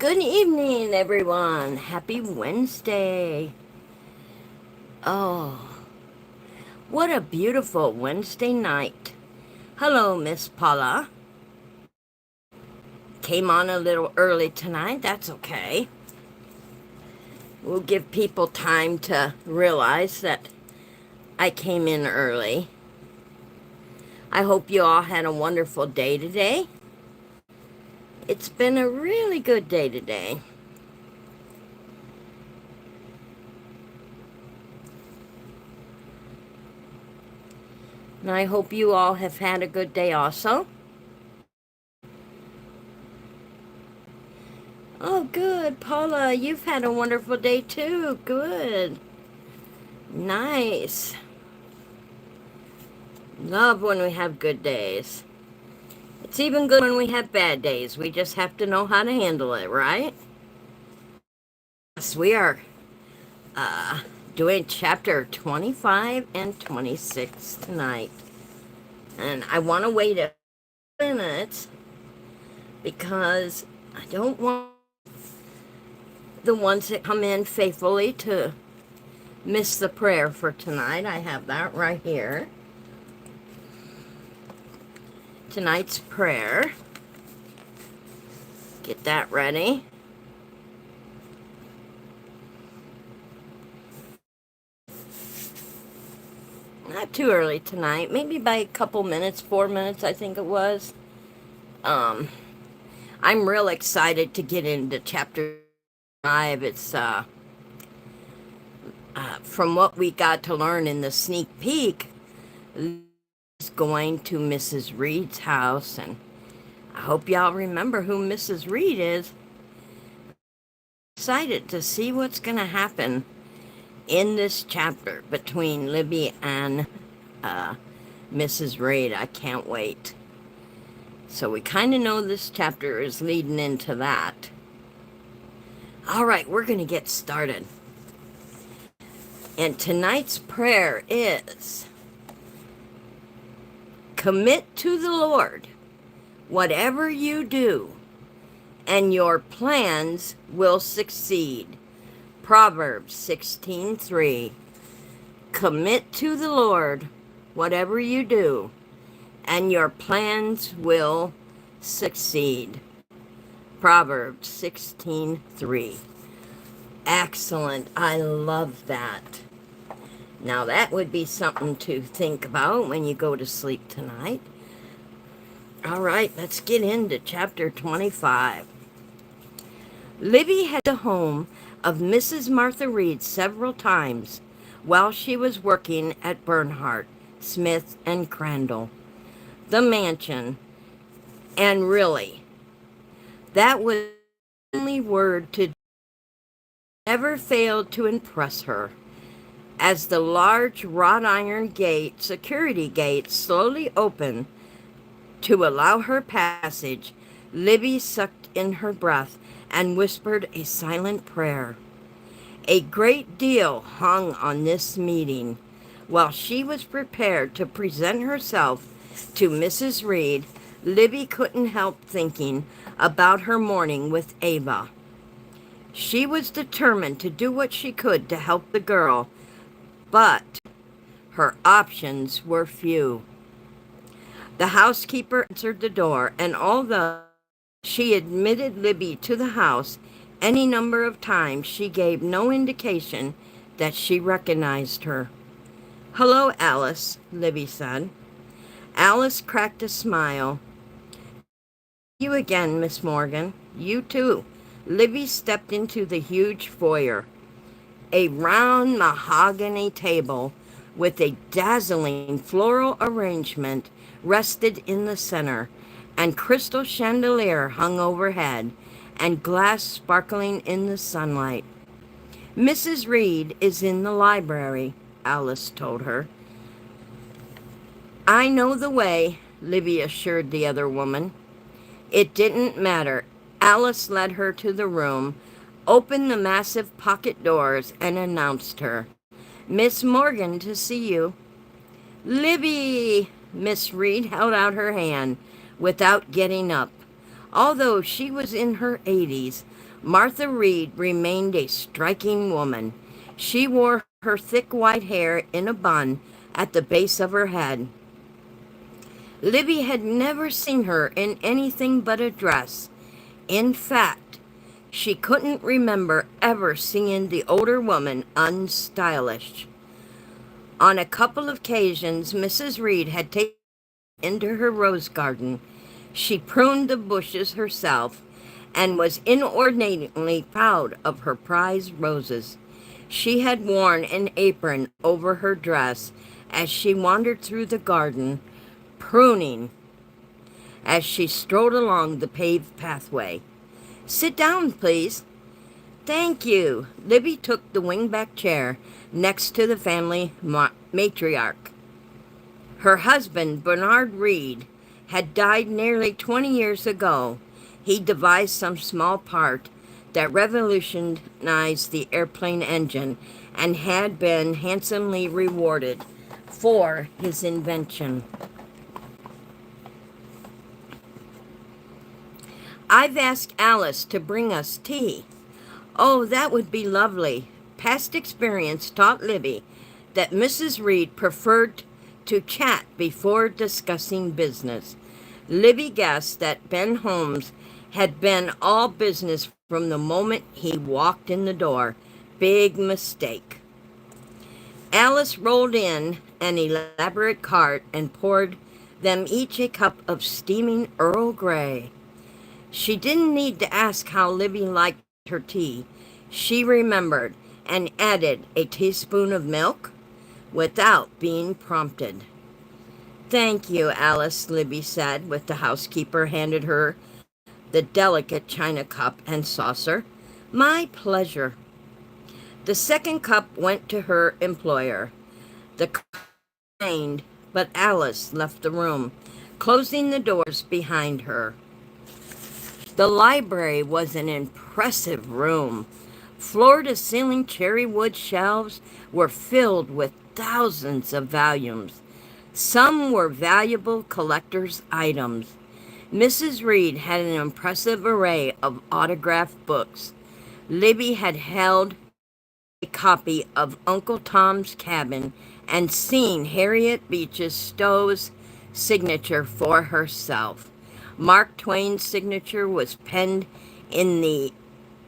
Good evening, everyone. Happy Wednesday. Oh, what a beautiful Wednesday night. Hello, Miss Paula. Came on a little early tonight. That's okay. We'll give people time to realize that I came in early. I hope you all had a wonderful day today. It's been a really good day today. And I hope you all have had a good day also. Oh, good. Paula, you've had a wonderful day too. Good. Nice. Love when we have good days. It's even good when we have bad days. We just have to know how to handle it, right? Yes, we are doing chapter 25 and 26 tonight. And I want to wait a minute because I don't want the ones that come in faithfully to miss the prayer for tonight. I have that right here. Tonight's prayer. Get that ready. Not too early tonight. Maybe by a couple minutes, 4 minutes, I think it was. I'm real excited to get into chapter 5. It's from what we got to learn in the sneak peek, is going to Mrs. Reed's house, and I hope y'all remember who Mrs. Reed is. Excited to see what's going to happen in this chapter between Libby and Mrs. Reed. I can't wait. So we kind of know this chapter is leading into that. All right, we're going to get started. And tonight's prayer is, commit to the Lord whatever you do, and your plans will succeed. Proverbs 16:3. Commit to the Lord whatever you do, and your plans will succeed. Proverbs 16:3. Excellent. I love that. Now that would be something to think about when you go to sleep tonight. All right, let's get into chapter 25. Libby had the home of Mrs. Martha Reed several times while she was working at Bernhardt, Smith, and Crandall. The mansion, and really, that was the only word to never failed to impress her. As the large wrought iron gate, security gate, slowly opened to allow her passage, Libby sucked in her breath and whispered a silent prayer. A great deal hung on this meeting. While she was prepared to present herself to Mrs. Reed, Libby couldn't help thinking about her morning with Ava. She was determined to do what she could to help the girl, but her options were few. The housekeeper answered the door, and although she admitted Libby to the house any number of times, she gave no indication that she recognized her. "Hello, Alice," Libby said. Alice cracked a smile. "You again, Miss Morgan." "You too." Libby stepped into the huge foyer. A round mahogany table with a dazzling floral arrangement rested in the center, and crystal chandelier hung overhead, and glass sparkling in the sunlight. "Mrs. Reed is in the library," Alice told her. "I know the way," Libby assured the other woman. It didn't matter. Alice led her to the room, opened the massive pocket doors, and announced her. "Miss Morgan to see you." "Libby!" Miss Reed held out her hand without getting up. Although she was in her 80s, Martha Reed remained a striking woman. She wore her thick white hair in a bun at the base of her head. Libby had never seen her in anything but a dress. In fact, she couldn't remember ever seeing the older woman unstylish. On a couple of occasions, Mrs. Reed had taken her into her rose garden. She pruned the bushes herself and was inordinately proud of her prized roses. She had worn an apron over her dress as she wandered through the garden, pruning as she strode along the paved pathway. "Sit down, please." "Thank you." Libby took the wingback chair next to the family matriarch. Her husband, Bernard Reed, had died nearly 20 years ago. He devised some small part that revolutionized the airplane engine and had been handsomely rewarded for his invention. "I've asked Alice to bring us tea." "Oh, that would be lovely." Past experience taught Libby that Mrs. Reed preferred to chat before discussing business. Libby guessed that Ben Holmes had been all business from the moment he walked in the door. Big mistake. Alice rolled in an elaborate cart and poured them each a cup of steaming Earl Grey. She didn't need to ask how Libby liked her tea. She remembered and added a teaspoon of milk without being prompted. "Thank you, Alice," Libby said, with the housekeeper handed her the delicate china cup and saucer. "My pleasure." The second cup went to her employer. The cup remained, but Alice left the room, closing the doors behind her. The library was an impressive room. Floor-to-ceiling cherry wood shelves were filled with thousands of volumes. Some were valuable collector's items. Mrs. Reed had an impressive array of autographed books. Libby had held a copy of Uncle Tom's Cabin and seen Harriet Beecher Stowe's signature for herself. Mark Twain's signature was penned in The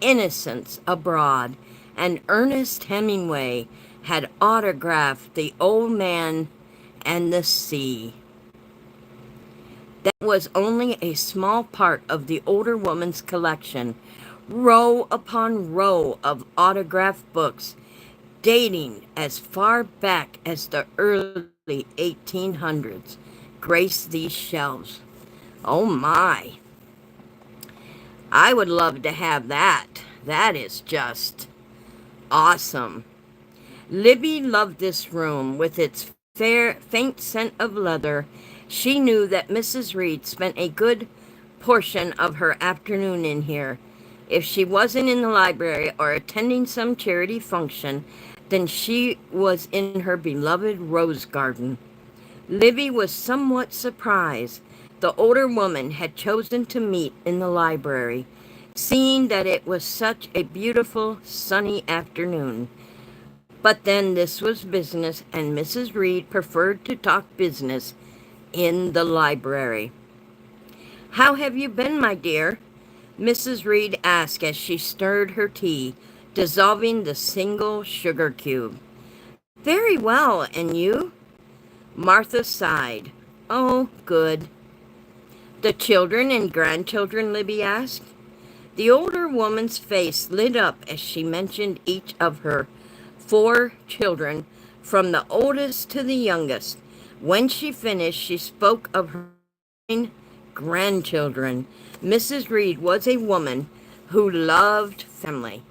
Innocents Abroad, and Ernest Hemingway had autographed The Old Man and the Sea. That was only a small part of the older woman's collection. Row upon row of autographed books dating as far back as the early 1800s graced these shelves. Oh my. I would love to have that. That is just awesome. Libby loved this room with its faint scent of leather. She knew that Mrs. Reed spent a good portion of her afternoon in here. If she wasn't in the library or attending some charity function, then she was in her beloved rose garden. Libby was somewhat surprised the older woman had chosen to meet in the library, seeing that it was such a beautiful, sunny afternoon. But then this was business, and Mrs. Reed preferred to talk business in the library. "How have you been, my dear?" Mrs. Reed asked as she stirred her tea, dissolving the single sugar cube. "Very well, and you?" Martha sighed. "Oh, good." "The children and grandchildren?" Libby asked. The older woman's face lit up as she mentioned each of her 4 children, from the oldest to the youngest. When she finished, she spoke of her 9 grandchildren. Mrs. Reed was a woman who loved family.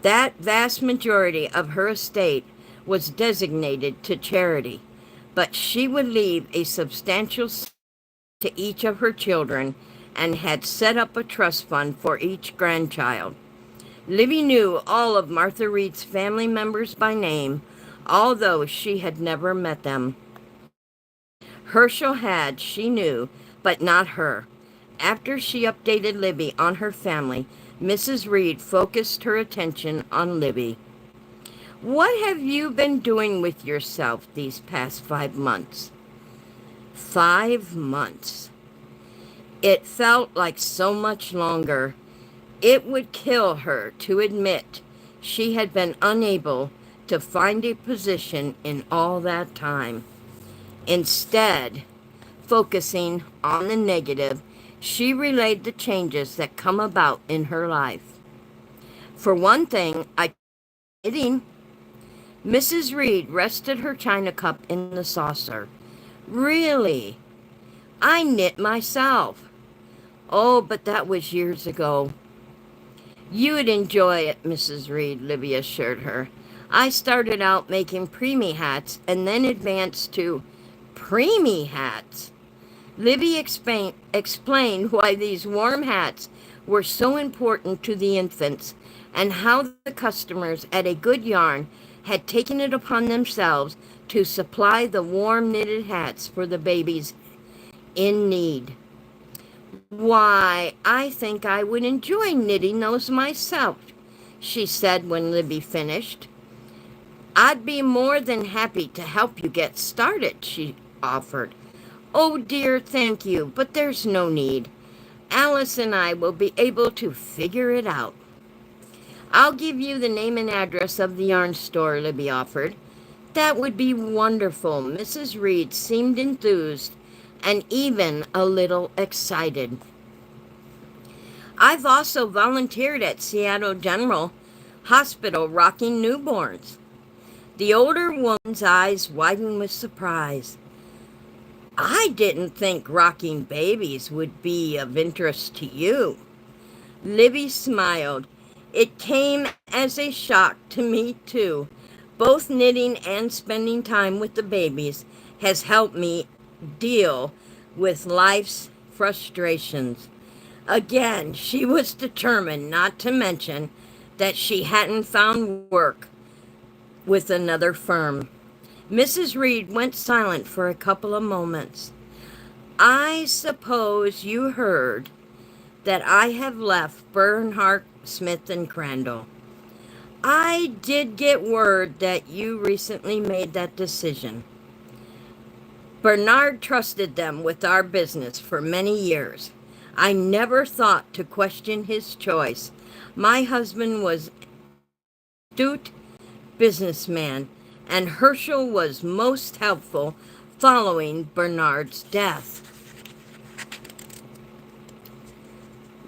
That vast majority of her estate was designated to charity, but she would leave a substantial sum to each of her children and had set up a trust fund for each grandchild. Libby knew all of Martha Reed's family members by name, although she had never met them. Herschel had, she knew, but not her. After she updated Libby on her family, Mrs. Reed focused her attention on Libby. What have you been doing with yourself these past 5 months? 5 months. It felt like so much longer. It would kill her to admit she had been unable to find a position in all that time. Instead, focusing on the negative, she relayed the changes that come about in her life. For one thing, I knitting. Mrs. Reed rested her china cup in the saucer. Really? I knit myself. Oh, but that was years ago. You'd enjoy it, Mrs. Reed, Libby assured her. I started out making preemie hats and then advanced to preemie hats. Libby explained why these warm hats were so important to the infants and how the customers at A Good Yarn had taken it upon themselves to supply the warm knitted hats for the babies in need. Why, I think I would enjoy knitting those myself, she said when Libby finished. I'd be more than happy to help you get started, she offered. Oh dear, thank you, but there's no need. Alice and I will be able to figure it out. I'll give you the name and address of the yarn store, Libby offered. That would be wonderful. Mrs. Reed seemed enthused and even a little excited. I've also volunteered at Seattle General Hospital rocking newborns. The older woman's eyes widened with surprise. I didn't think rocking babies would be of interest to you. Libby smiled. It came as a shock to me, too. Both knitting and spending time with the babies has helped me deal with life's frustrations. Again, she was determined not to mention that she hadn't found work with another firm. Mrs. Reed went silent for a couple of moments. I suppose you heard that I have left Bernhardt, Smith and Crandall. I did get word that you recently made that decision. Bernard trusted them with our business for many years. I never thought to question his choice. My husband was an astute businessman, and Herschel was most helpful following Bernard's death.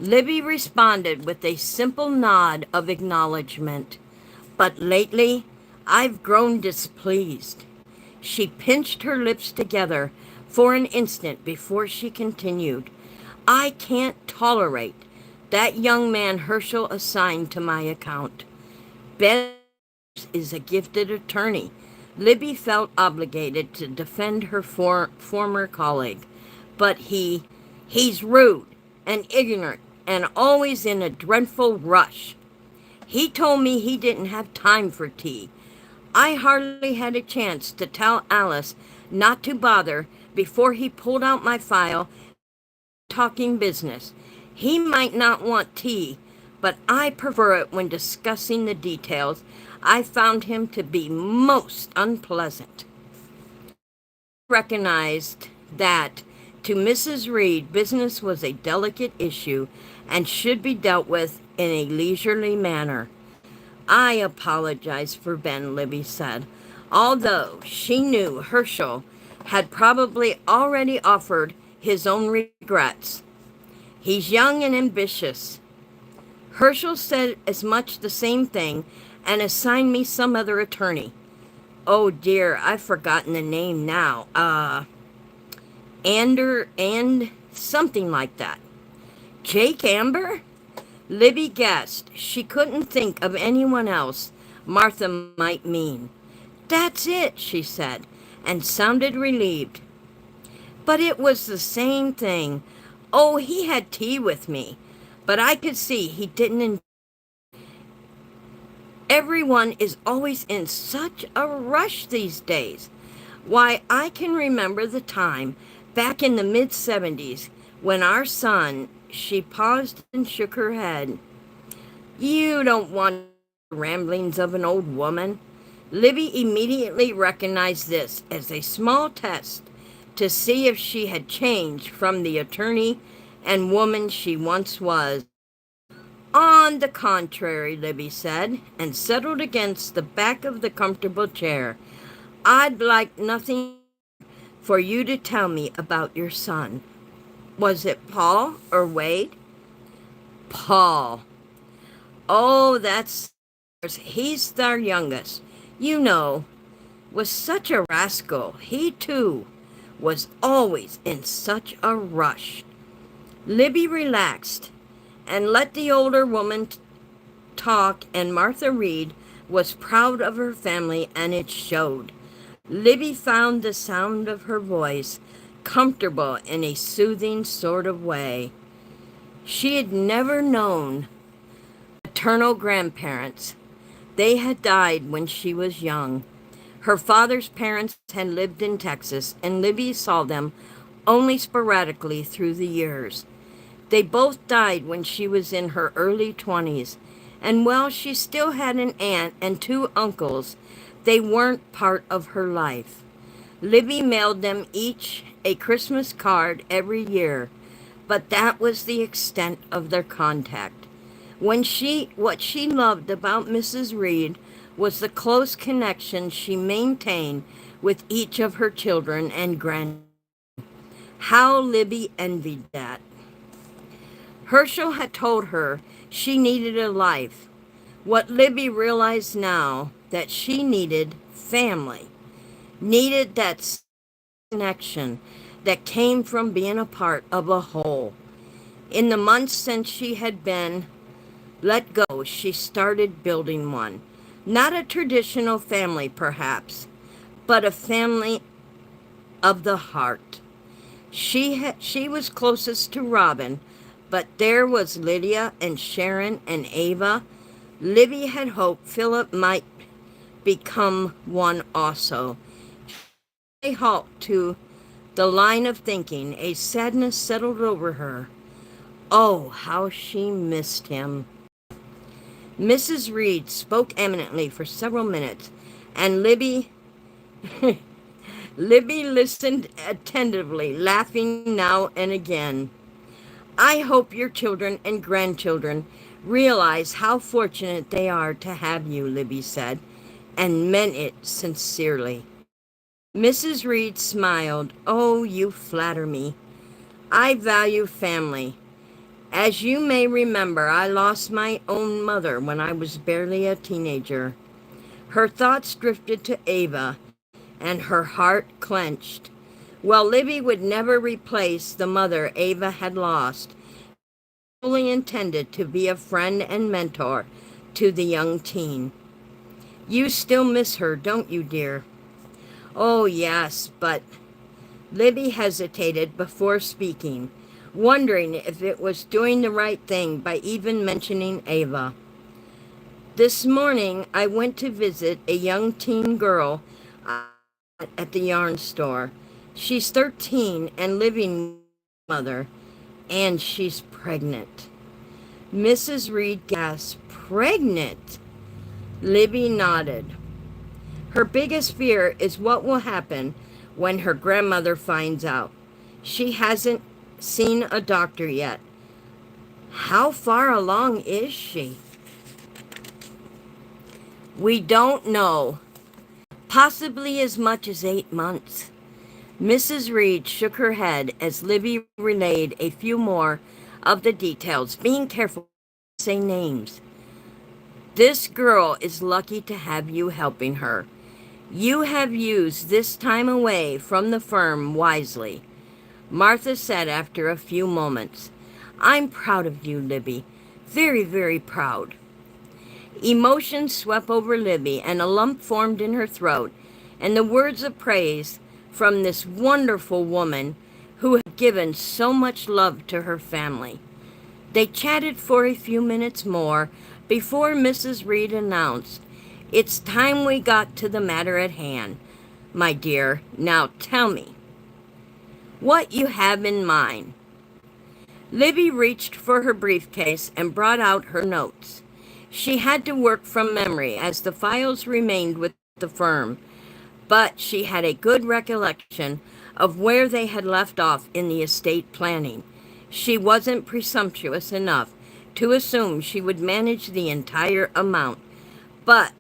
Libby responded with a simple nod of acknowledgement. But lately, I've grown displeased. She pinched her lips together for an instant before she continued. I can't tolerate that young man Herschel assigned to my account. Ben is a gifted attorney. Libby felt obligated to defend her former colleague, but he's rude and ignorant and always in a dreadful rush. He told me he didn't have time for tea. I hardly had a chance to tell Alice not to bother before he pulled out my file, talking business. He might not want tea, but I prefer it when discussing the details. I found him to be most unpleasant. Recognized that to Mrs. Reed, business was a delicate issue and should be dealt with in a leisurely manner. I apologize for Ben, Libby said, although she knew Herschel had probably already offered his own regrets. He's young and ambitious. Herschel said as much the same thing and assigned me some other attorney. Oh dear, I've forgotten the name now. And something like that. Jake Amber? Libby guessed. She couldn't think of anyone else Martha might mean. That's it, she said, and sounded relieved. But it was the same thing. Oh, he had tea with me, but I could see he didn't. Everyone is always in such a rush these days. Why, I can remember the time back in the mid-70s when our son, she paused and shook her head. You don't want the ramblings of an old woman. Libby immediately recognized this as a small test to see if she had changed from the attorney and woman she once was. On the contrary, Libby said, and settled against the back of the comfortable chair. I'd like nothing for you to tell me about your son. Was it Paul or Wade? Paul. Oh, he's our youngest. You know, was such a rascal. He, too, was always in such a rush. Libby relaxed and let the older woman talk, and Martha Reed was proud of her family, and it showed. Libby found the sound of her voice comfortable in a soothing sort of way. She had never known maternal grandparents. They had died when she was young. Her father's parents had lived in Texas, and Libby saw them only sporadically through the years. They both died when she was in her early 20s, and while she still had an aunt and two uncles, they weren't part of her life. Libby mailed them each a Christmas card every year, but that was the extent of their contact. What she loved about Mrs. Reed was the close connection she maintained with each of her children and grandchildren. How Libby envied that. Herschel had told her she needed a life. What Libby realized now, that she needed family, needed that connection that came from being a part of a whole. In the months since she had been let go, she started building one. Not a traditional family, perhaps, but a family of the heart. She was closest to Robin, but there was Lydia and Sharon and Ava. Libby had hoped Philip might become one also. A halt to the line of thinking. A sadness settled over her. Oh, how she missed him. Mrs. Reed spoke eminently for several minutes, and Libby listened attentively, laughing now and again. I hope your children and grandchildren realize how fortunate they are to have you, Libby said, and meant it sincerely. Mrs. Reed smiled. Oh, you flatter me. I value family. As you may remember, I lost my own mother when I was barely a teenager. Her thoughts drifted to Ava, and her heart clenched. Well, Libby would never replace the mother Ava had lost. She fully intended to be a friend and mentor to the young teen. You still miss her, don't you, dear? Oh, yes, but Libby hesitated before speaking, wondering if it was doing the right thing by even mentioning Ava. This morning, I went to visit a young teen girl at the yarn store. She's 13 and living with her mother, and she's pregnant. Mrs. Reed gasped. Pregnant? Libby nodded. Her biggest fear is what will happen when her grandmother finds out. She hasn't seen a doctor yet. How far along is she? We don't know. Possibly as much as 8 months. Mrs. Reed shook her head as Libby relayed a few more of the details, being careful to say names. This girl is lucky to have you helping her. You have used this time away from the firm wisely, Martha said after a few moments. I'm proud of you, Libby. Very, very proud. Emotion swept over Libby, and a lump formed in her throat, and the words of praise from this wonderful woman who had given so much love to her family. They chatted for a few minutes more before Mrs. Reed announced, It's time we got to the matter at hand, my dear. Now tell me what you have in mind. Libby reached for her briefcase and brought out her notes. She had to work from memory as the files remained with the firm, but she had a good recollection of where they had left off in the estate planning. She wasn't presumptuous enough to assume she would manage the entire amount, but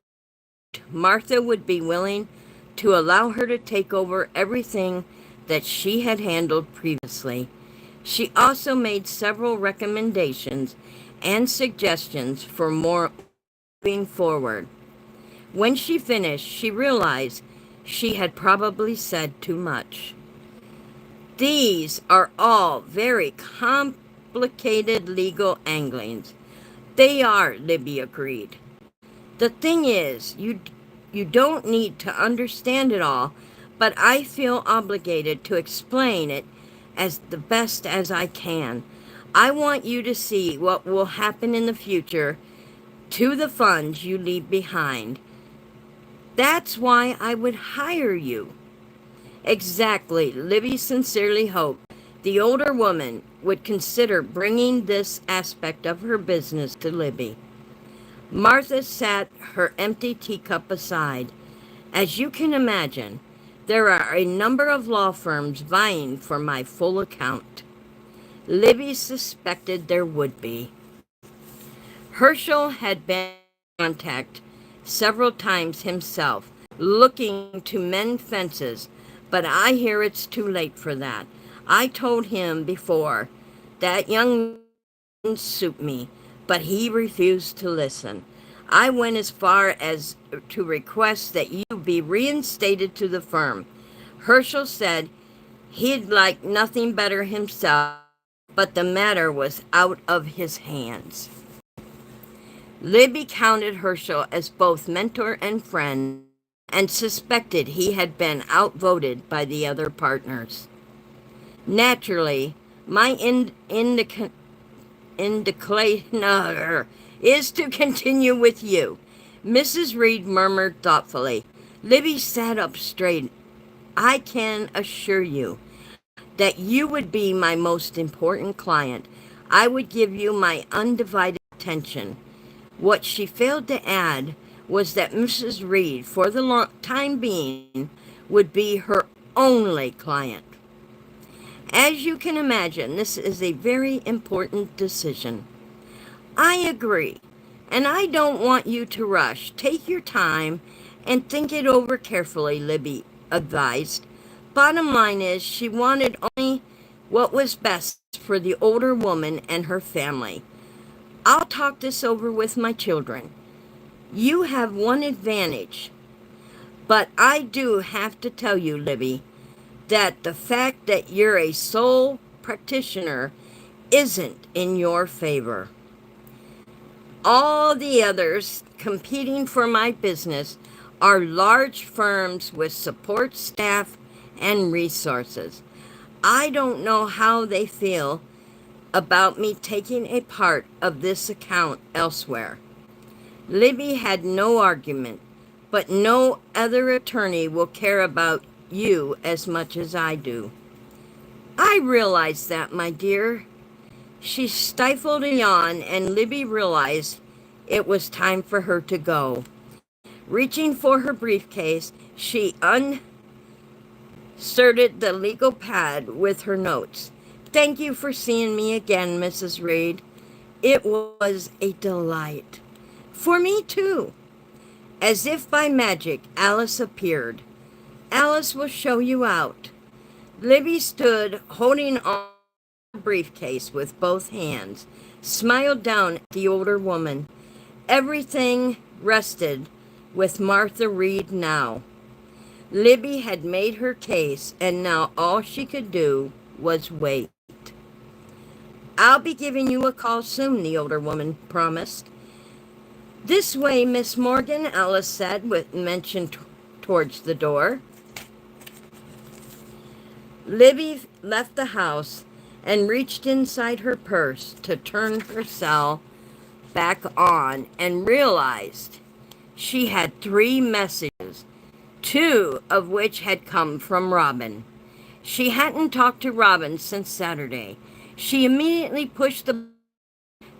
Martha would be willing to allow her to take over everything that she had handled previously. She also made several recommendations and suggestions for more moving forward. When she finished, she realized she had probably said too much. These are all very complicated legal anglings. They are, Libby agreed. The thing is, you don't need to understand it all, but I feel obligated to explain it as the best as I can. I want you to see what will happen in the future to the funds you leave behind. That's why I would hire you. Exactly. Libby sincerely hoped the older woman would consider bringing this aspect of her business to Libby. Martha set her empty teacup aside. As you can imagine, there are a number of law firms vying for my full account. Libby suspected there would be. Herschel had been in contact several times himself, looking to mend fences, but I hear it's too late for that. I told him before that young man suit me, but he refused to listen. I went as far as to request that you be reinstated to the firm. Herschel said he'd like nothing better himself, but the matter was out of his hands. Libby counted Herschel as both mentor and friend and suspected he had been outvoted by the other partners. Naturally, my indication is to continue with you, Mrs. Reed murmured thoughtfully. Libby sat up straight. I can assure you that you would be my most important client. I would give you my undivided attention. What she failed to add was that Mrs. Reed, for the time being, would be her only client. As you can imagine, this is a very important decision. I agree, and I don't want you to rush. Take your time and think it over carefully, Libby advised. Bottom line is, she wanted only what was best for the older woman and her family. I'll talk this over with my children. You have one advantage, but I do have to tell you, Libby, that the fact that you're a sole practitioner isn't in your favor. All the others competing for my business are large firms with support staff and resources. I don't know how they feel about me taking a part of this account elsewhere. Libby had no argument, but no other attorney will care about you as much as I do. I realize that, my dear. She stifled a yawn, and Libby realized it was time for her to go. Reaching for her briefcase, she inserted the legal pad with her notes. Thank you for seeing me again, Mrs. Reed. It was a delight. For me, too. As if by magic, Alice appeared. Alice will show you out. Libby stood holding on the briefcase with both hands, smiled down at the older woman. Everything rested with Martha Reed now. Libby had made her case, and now all she could do was wait. I'll be giving you a call soon, the older woman promised. This way, Miss Morgan, Alice said, with mention towards the door. Libby left the house and reached inside her purse to turn her cell back on and realized she had 3 messages, 2 of which had come from Robin. She hadn't talked to Robin since Saturday. She immediately pushed the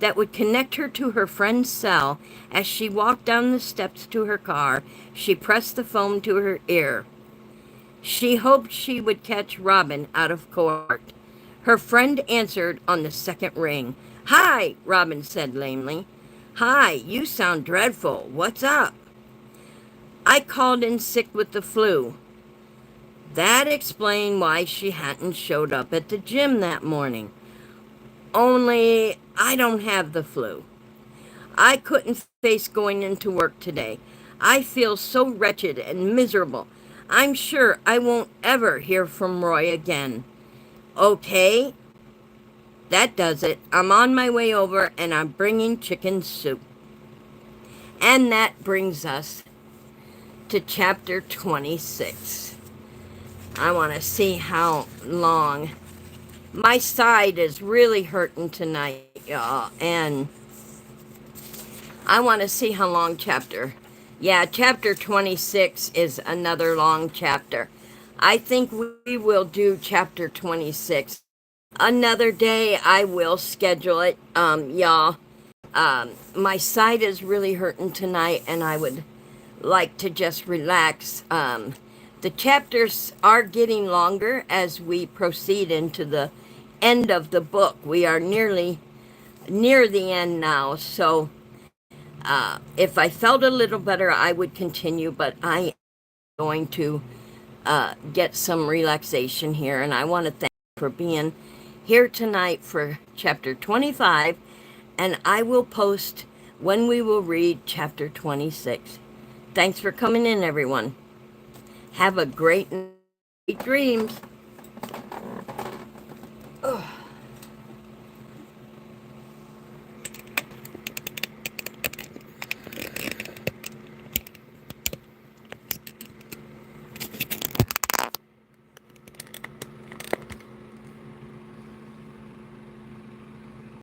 that would connect her to her friend's cell. As she walked down the steps to her car, she pressed the phone to her ear. She hoped she would catch Robin out of court. Her friend answered on the second ring. "Hi," Robin said lamely. "Hi, you sound dreadful. What's up?" "I called in sick with the flu." That explained why she hadn't showed up at the gym that morning. "Only I don't have the flu. I couldn't face going into work today. I feel so wretched and miserable. I'm sure I won't ever hear from Roy again." "Okay, that does it. I'm on my way over and I'm bringing chicken soup." And that brings us to chapter 26. I want to see how long. My side is really hurting tonight, y'all, and I want to see how long chapter 26 is another long chapter. I think we will do chapter 26 another day. I will schedule it, y'all. My side is really hurting tonight, and I would like to just relax. The chapters are getting longer as we proceed into the end of the book. We are nearly near the end now, so if I felt a little better, I would continue, but I am going to get some relaxation here, and I want to thank you for being here tonight for chapter 25, and I will post when we will read chapter 26. Thanks for coming in, everyone. Have a great night. Dreams.